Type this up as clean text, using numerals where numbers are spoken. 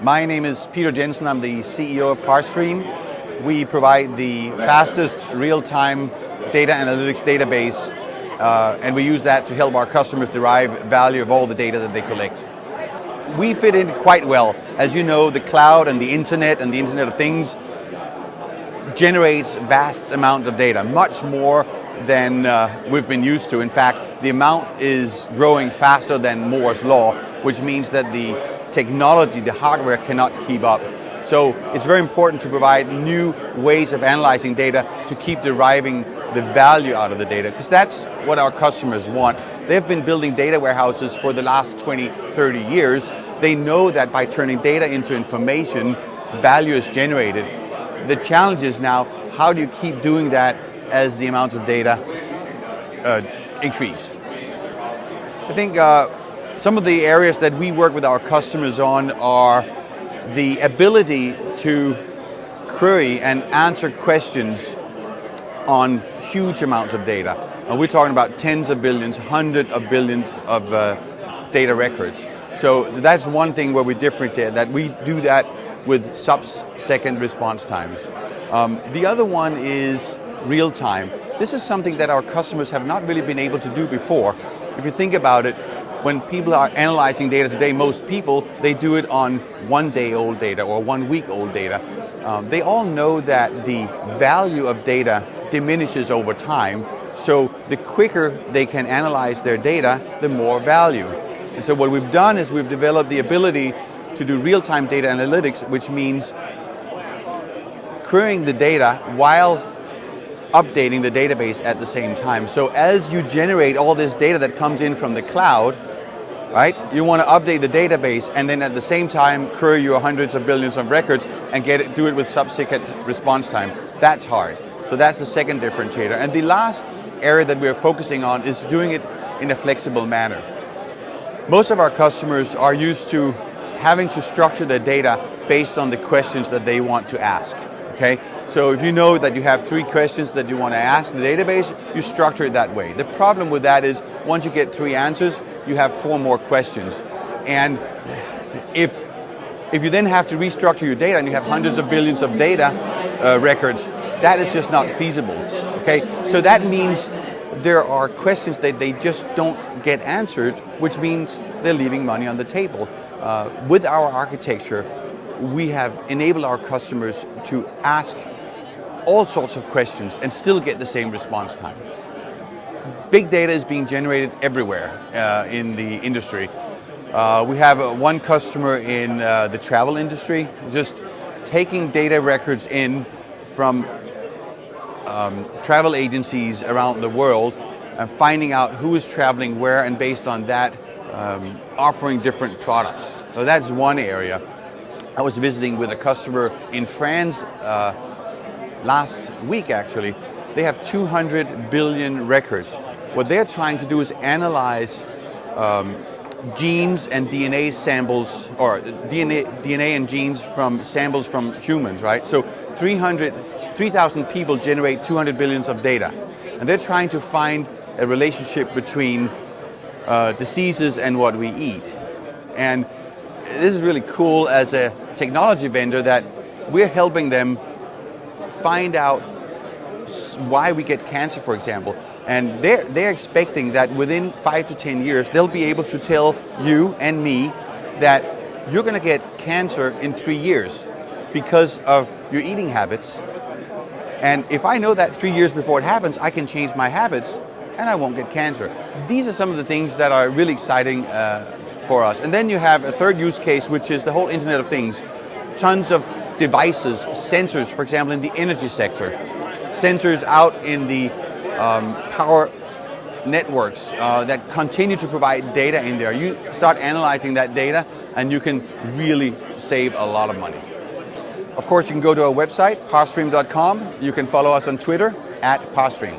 My name is Peter Jensen. I'm the CEO of ParStream. We provide the fastest real-time data analytics database, and we use that to help our customers derive value of all the data that they collect. We fit in quite well. As you know, the cloud and the Internet of Things generates vast amounts of data, much more than we've been used to. In fact, the amount is growing faster than Moore's Law, which means that the technology, the hardware cannot keep up. So it's very important to provide new ways of analyzing data to keep deriving the value out of the data, because that's what our customers want. They've been building data warehouses for the last 20, 30 years. They know that by turning data into information, value is generated. The challenge is now, how do you keep doing that as the amounts of data increase? I think some of the areas that we work with our customers on are the ability to query and answer questions on huge amounts of data. And we're talking about tens of billions, hundreds of billions of data records. So that's one thing where we differentiate, that we do that with sub-second response times. The other one is real time. This is something that our customers have not really been able to do before. If you think about it, when people are analyzing data today, most people, they do it on 1 day old data or 1 week old data. They all know that the value of data diminishes over time. So the quicker they can analyze their data, the more value. And so what we've done is we've developed the ability to do real-time data analytics, which means querying the data while updating the database at the same time. So as you generate all this data that comes in from the cloud, right, you want to update the database and then at the same time query your hundreds of billions of records and do it with sub-second response time. That's hard. So that's the second differentiator. And the last area that we're focusing on is doing it in a flexible manner. Most of our customers are used to having to structure their data based on the questions that they want to ask. Okay? So if you know that you have 3 questions that you want to ask the database, you structure it that way. The problem with that is once you get 3 answers, you have 4 more questions. And if you then have to restructure your data and you have hundreds of billions of data records, that is just not feasible. Okay? So that means there are questions that they just don't get answered, which means they're leaving money on the table. With our architecture, we have enabled our customers to ask all sorts of questions and still get the same response time. Big data is being generated everywhere in the industry. We have one customer in the travel industry, just taking data records in from travel agencies around the world and finding out who is traveling where, and based on that, offering different products. So that's one area. I was visiting with a customer in France last week, actually. They have 200 billion records. What they're trying to do is analyze genes and DNA samples, or DNA and genes from samples from humans, right? So 3,000 people generate 200 billions of data. And they're trying to find a relationship between diseases and what we eat. And this is really cool as a technology vendor, that we're helping them find out why we get cancer, for example. And they're expecting that within 5 to 10 years, they'll be able to tell you and me that you're going to get cancer in 3 years because of your eating habits. And if I know that 3 years before it happens, I can change my habits and I won't get cancer. These are some of the things that are really exciting for us. And then you have a third use case, which is the whole Internet of Things. Tons of devices, sensors, for example, in the energy sector. Sensors out in the power networks that continue to provide data in there. You start analyzing that data and you can really save a lot of money. Of course, you can go to our website, ParStream.com. You can follow us on Twitter @ParStream.